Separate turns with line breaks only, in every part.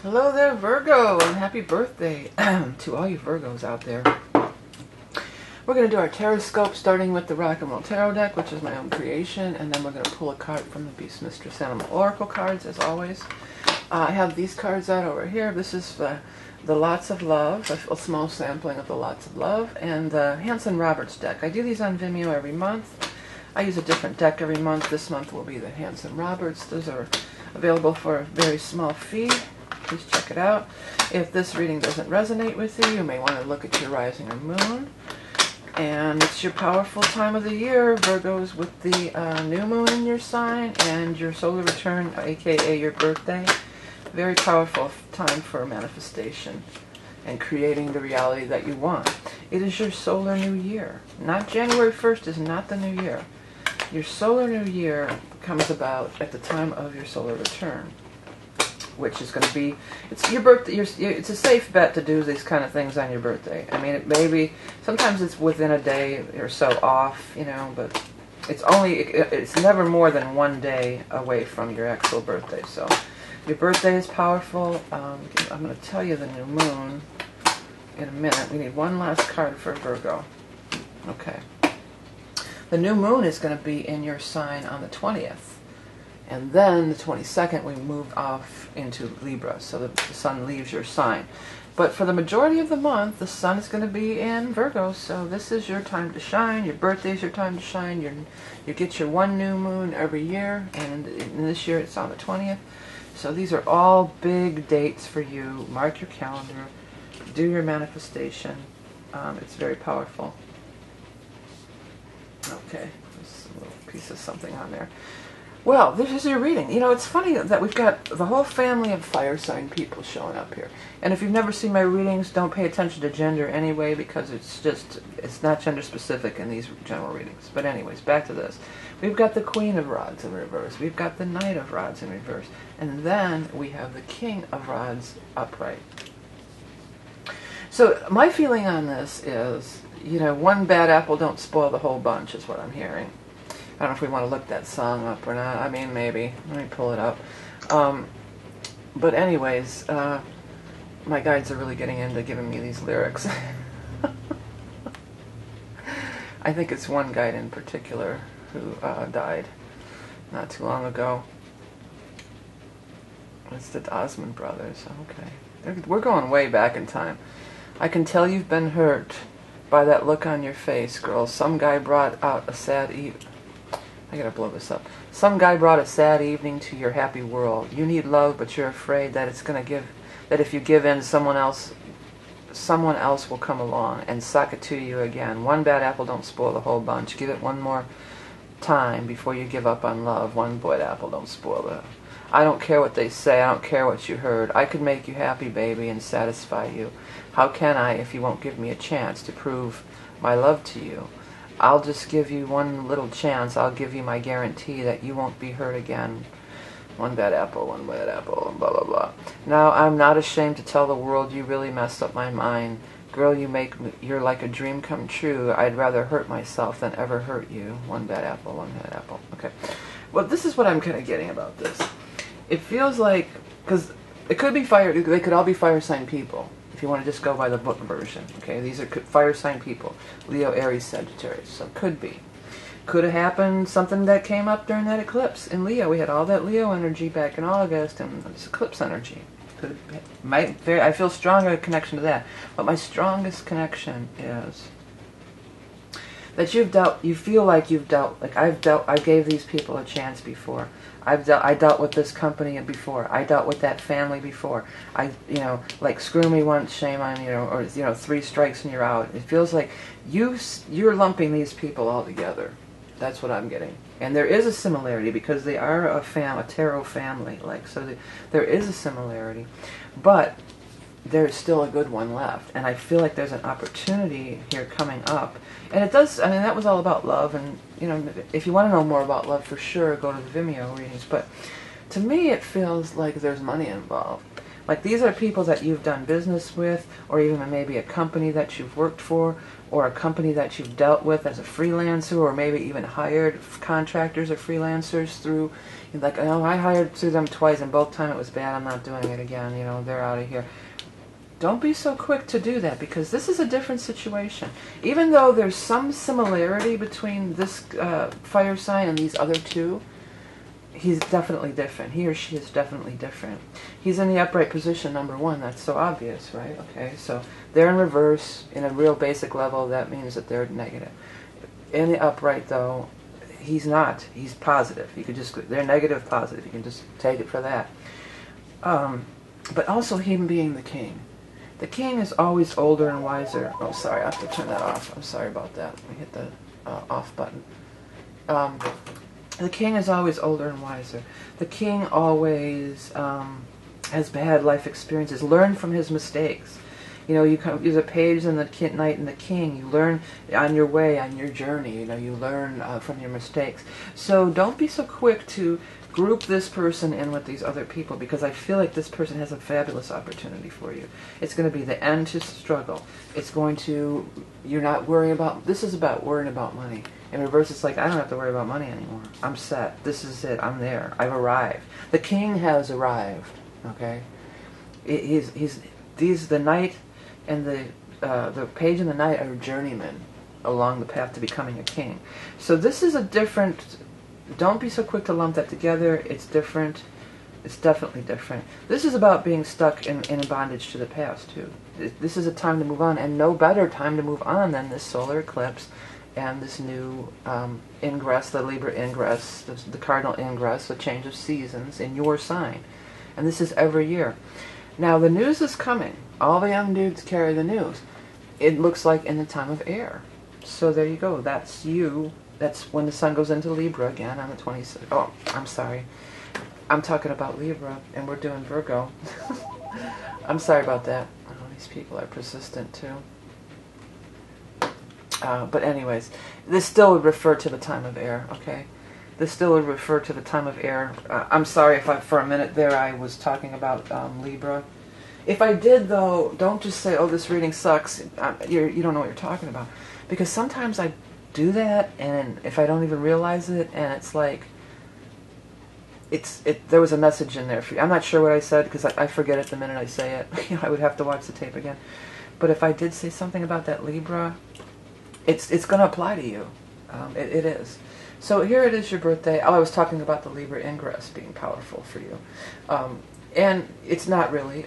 Hello there, Virgo, and happy birthday to all you Virgos out there. We're going to do our tarot scope, starting with the Rock and Roll Tarot deck, which is my own creation, and then we're going to pull a card from the Beast Mistress Animal Oracle cards, as always. I have these cards out over here. This is the Lots of Love, a small sampling of the Lots of Love, and the Hanson Roberts deck. I do these on Vimeo every month. I use a different deck every month. This month will be the Hanson Roberts. Those are available for a very small fee. Please check it out. If this reading doesn't resonate with you, you may want to look at your rising or moon. And it's your powerful time of the year, Virgos, with the new moon in your sign and your solar return, aka your birthday. Very powerful time for manifestation and creating the reality that you want. It is your solar new year. Not January 1st is not the new year. Your solar new year comes about at the time of your solar return, which is going to be, it's your birthday. It's a safe bet to do these kind of things on your birthday. I mean, it may be, sometimes it's within a day or so off, you know, but it's never more than one day away from your actual birthday. So your birthday is powerful. I'm going to tell you the new moon in a minute. We need one last card for Virgo. Okay. The new moon is going to be in your sign on the 20th. And then the 22nd, we move off into Libra, so the sun leaves your sign. But for the majority of the month, the sun is going to be in Virgo, so this is your time to shine. Your birthday is your time to shine. You get your one new moon every year, and this year it's on the 20th. So these are all big dates for you. Mark your calendar. Do your manifestation. It's very powerful. Okay, there's a little piece of something on there. Well, this is your reading. You know, it's funny that we've got the whole family of fire sign people showing up here. And if you've never seen my readings, don't pay attention to gender anyway, because it's not gender specific in these general readings. But anyways, back to this. We've got the Queen of Rods in reverse. We've got the Knight of Rods in reverse. And then we have the King of Rods upright. So my feeling on this is, you know, one bad apple don't spoil the whole bunch, is what I'm hearing. I don't know if we want to look that song up or not. I mean, maybe. Let me pull it up. But anyways, my guides are really getting into giving me these lyrics. I think it's one guide in particular who died not too long ago. It's the Osmond brothers. Okay. We're going way back in time. I can tell you've been hurt by that look on your face, girls. Some guy brought out a sad I gotta blow this up. Some guy brought a sad evening to your happy world. You need love, but you're afraid that that if you give in, someone else will come along and suck it to you again. One bad apple don't spoil the whole bunch. Give it one more time before you give up on love. One bad apple don't spoil it. I don't care what they say. I don't care what you heard. I could make you happy, baby, and satisfy you. How can I if you won't give me a chance to prove my love to you? I'll just give you one little chance. I'll give you my guarantee that you won't be hurt again. One bad apple, and blah, blah, blah. Now, I'm not ashamed to tell the world you really messed up my mind. Girl, you're like a dream come true. I'd rather hurt myself than ever hurt you. One bad apple, one bad apple. Okay. Well, this is what I'm kind of getting about this. It feels like, because it could be they could all be fire sign people. If you want to just go by the book version, okay? These are fire sign people. Leo, Aries, Sagittarius. So could be. Could have happened something that came up during that eclipse in Leo. We had all that Leo energy back in August and this eclipse energy. I feel stronger connection to that. But my strongest connection is that you feel like you've dealt, like I gave these people a chance before. I dealt with this company before. I dealt with that family before. Like screw me once, shame on you, or 3 strikes and you're out. It feels like you're lumping these people all together. That's what I'm getting. And there is a similarity because they are a tarot family. There is a similarity, but there's still a good one left. And I feel like there's an opportunity here coming up. And it does, I mean, that was all about love. And, if you want to know more about love, for sure, go to the Vimeo readings. But To me, it feels like there's money involved. Like these are people that you've done business with, or even maybe a company that you've worked for, or a company that you've dealt with as a freelancer, or maybe even hired contractors or freelancers through, like, oh, I hired through them twice and both times it was bad, I'm not doing it again, you know, they're out of here. Don't be so quick to do that, because this is a different situation. Even though there's some similarity between this fire sign and these other two, he's definitely different. He or she is definitely different. He's in the upright position, number one. That's so obvious, right? Okay, so they're in reverse. In a real basic level, that means that they're negative. In the upright, though, he's not. He's positive. You could just, they're negative, positive. You can just take it for that. But also him being the king. The king is always older and wiser. Oh, sorry, I have to turn that off. I'm sorry about that. Let me hit the off button. The king is always older and wiser. The king always has bad life experiences. Learn from his mistakes. You know, there's a page in the Knight and the King. You learn on your way, on your journey. You know, you learn from your mistakes. So don't be so quick to group this person in with these other people, because I feel like this person has a fabulous opportunity for you. It's going to be the end to struggle. It's going to, you're not worrying about, this is about worrying about money. In reverse, it's like, I don't have to worry about money anymore. I'm set. This is it. I'm there. I've arrived. The king has arrived. Okay? The knight and the page and the knight are journeymen along the path to becoming a king. So this is a different, don't be so quick to lump that together. It's different. It's definitely different. This is about being stuck in bondage to the past, too. This is a time to move on, and no better time to move on than this solar eclipse and this new ingress, the Libra ingress, the cardinal ingress, the change of seasons in your sign. And this is every year. Now, the news is coming. All the young dudes carry the news. It looks like in the time of air. So there you go. That's you. That's when the sun goes into Libra again on the 26th. Oh, I'm sorry. I'm talking about Libra, and we're doing Virgo. I'm sorry about that. Oh, these people are persistent, too. But anyways, this still would refer to the time of air, okay? This still would refer to the time of air. I'm sorry if for a minute there I was talking about Libra. If I did, though, don't just say, oh, this reading sucks. You don't know what you're talking about. Because sometimes I do that, and if I don't even realize it, and it's like, there was a message in there for you. I'm not sure what I said, because I forget it the minute I say it. I would have to watch the tape again. But if I did say something about that Libra, it's going to apply to you. It is. So here it is, your birthday. Oh, I was talking about the Libra ingress being powerful for you. And it's not really.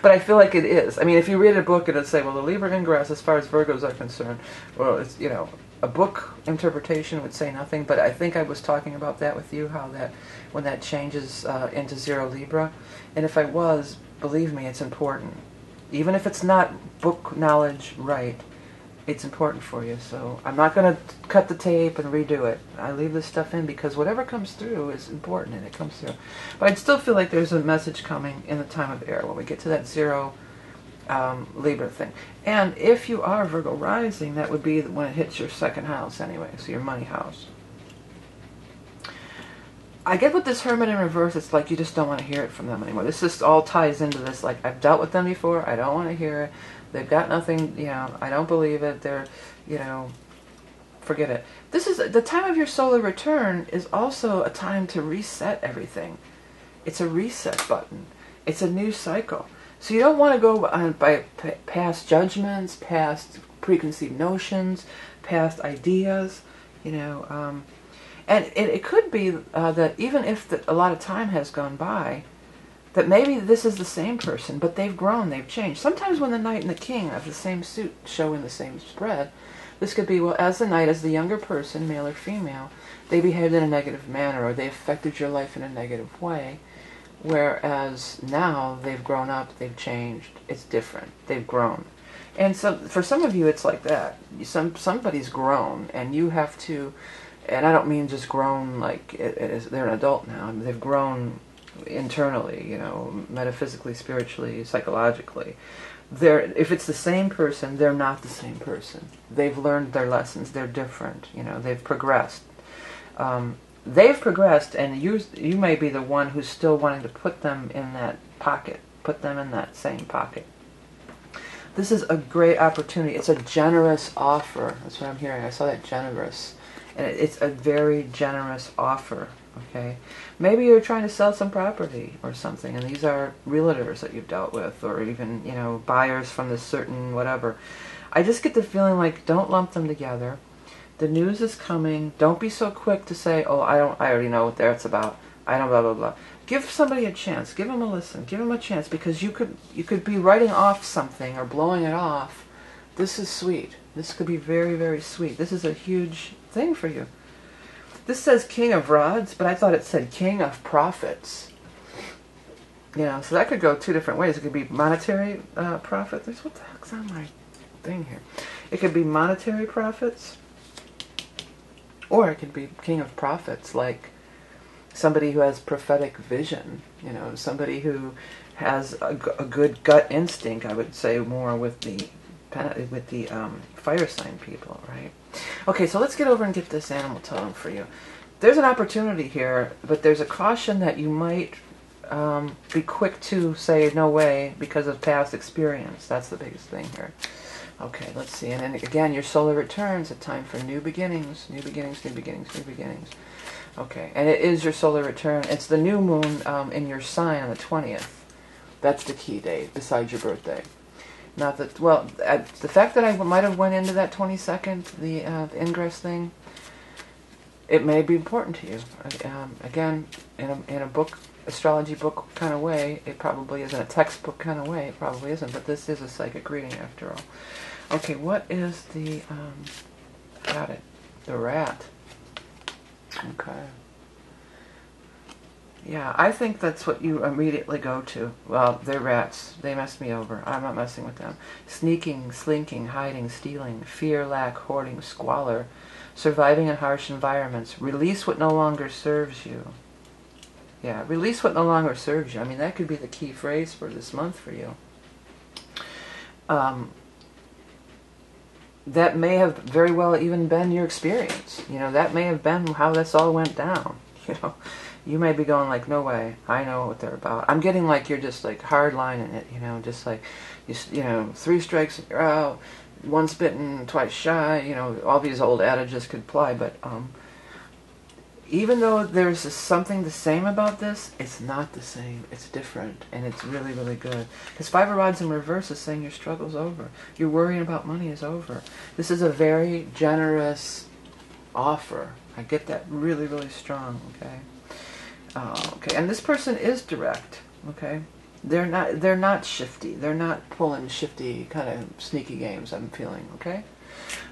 But I feel like it is. I mean, if you read a book, it'll say, well, the Libra ingress, as far as Virgos are concerned, well, it's, you know, a book interpretation would say nothing, but I think I was talking about that with you, how that when that changes into zero Libra. And if I was, believe me, it's important. Even if it's not book knowledge right, it's important for you. So I'm not going to cut the tape and redo it. I leave this stuff in because whatever comes through is important, and it comes through. But I'd still feel like there's a message coming in the time of air when we get to that zero Libra thing. And if you are Virgo rising, that would be when it hits your second house anyway, so your money house. I get with this Hermit in reverse, it's like you just don't want to hear it from them anymore. This just all ties into this, like, I've dealt with them before, I don't want to hear it. They've got nothing, you know, I don't believe it, they're, you know, forget it. This is, the time of your solar return is also a time to reset everything. It's a reset button. It's a new cycle. So you don't want to go by past judgments, past preconceived notions, past ideas, you know. And it could be that even if a lot of time has gone by, that maybe this is the same person, but they've grown, they've changed. Sometimes when the Knight and the King of the same suit show in the same spread, this could be, well, as the Knight, as the younger person, male or female, they behaved in a negative manner, or they affected your life in a negative way. Whereas now they've grown up, they've changed, it's different, they've grown. And so for some of you it's like that. Somebody's grown, and you have to, and I don't mean just grown like they're an adult now, they've grown internally, you know, metaphysically, spiritually, psychologically. If it's the same person, they're not the same person. They've learned their lessons, they're different, you know, they've progressed. they've progressed, and you may be the one who's still wanting to put them in that pocket, put them in that same pocket. This is a great opportunity. It's a generous offer. That's what I'm hearing. I saw that generous. And it's a very generous offer, okay? Maybe you're trying to sell some property or something, and these are realtors that you've dealt with, or even, you know, buyers from this certain whatever. I just get the feeling like, don't lump them together. The news is coming. Don't be so quick to say, oh, I already know what that's about. I don't blah, blah, blah. Give somebody a chance. Give them a listen. Give them a chance, because you could be writing off something or blowing it off. This is sweet. This could be very, very sweet. This is a huge thing for you. This says King of Rods, but I thought it said King of Profits. You know, so that could go two different ways. It could be monetary profit. What the heck's on my thing here? It could be monetary profits, or it could be King of Profits, like somebody who has prophetic vision, you know, somebody who has a good gut instinct, I would say, more with the fire sign people, right? Okay, so let's get over and get this animal totem for you. There's an opportunity here, but there's a caution that you might be quick to say no way because of past experience. That's the biggest thing here. Okay, let's see. And then again, your solar returns, a time for new beginnings, new beginnings, new beginnings, new beginnings. Okay, and it is your solar return. It's the new moon in your sign on the 20th. That's the key date, besides your birthday. Not that, well, the fact that I might have went into that 22nd, the ingress thing, it may be important to you. Again, in a book, astrology book kind of way, it probably isn't. A textbook kind of way, it probably isn't. But this is a psychic reading after all. Okay, what is the, got it, the rat. Okay. Yeah, I think that's what you immediately go to. Well, they're rats. They messed me over. I'm not messing with them. Sneaking, slinking, hiding, stealing, fear, lack, hoarding, squalor, surviving in harsh environments. Release what no longer serves you. Yeah, release what no longer serves you. I mean, that could be the key phrase for this month for you. That may have very well even been your experience. You know, that may have been how this all went down. You know, you may be going like, no way, I know what they're about. I'm getting like you're just like hard lining it, you know, just like, you know, 3 strikes and you're out, once bitten, twice shy, you know, all these old adages could apply, but even though there's something the same about this, it's not the same. It's different, and it's really, really good. Because 5 of Rods in reverse is saying your struggle's over. Your worrying about money is over. This is a very generous offer. I get that really, really strong, okay? Okay, and this person is direct, okay? They're not shifty. They're not pulling shifty kind of sneaky games, I'm feeling, okay?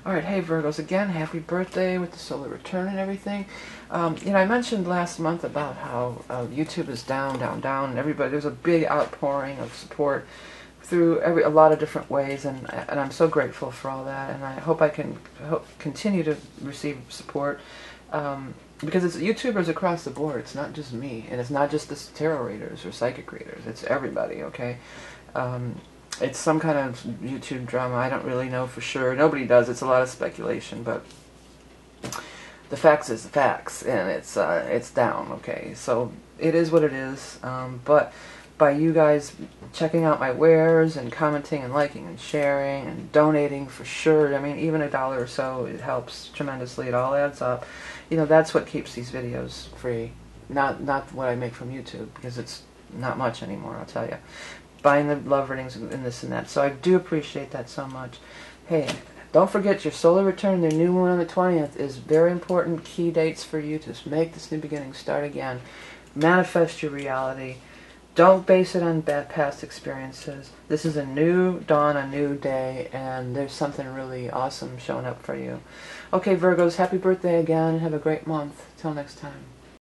Alright, hey Virgos, again, happy birthday with the solar return and everything. You know, I mentioned last month about how YouTube is down, and everybody, there's a big outpouring of support through a lot of different ways, and I'm so grateful for all that, and I hope I can continue to receive support, because it's YouTubers across the board. It's not just me, and it's not just the tarot readers or psychic readers, it's everybody, okay? It's some kind of YouTube drama. I don't really know for sure. Nobody does. It's a lot of speculation, but the facts is the facts, and it's down, okay? So it is what it is, but by you guys checking out my wares and commenting and liking and sharing and donating for sure, I mean, even $1 or so, it helps tremendously. It all adds up. You know, that's what keeps these videos free. Not what I make from YouTube, because it's not much anymore, I'll tell you. Buying the love readings and this and that. So I do appreciate that so much. Hey, don't forget your solar return, their new moon on the 20th is very important key dates for you to make this new beginning, start again. Manifest your reality. Don't base it on bad past experiences. This is a new dawn, a new day, and there's something really awesome showing up for you. Okay, Virgos, happy birthday again. Have a great month. Till next time.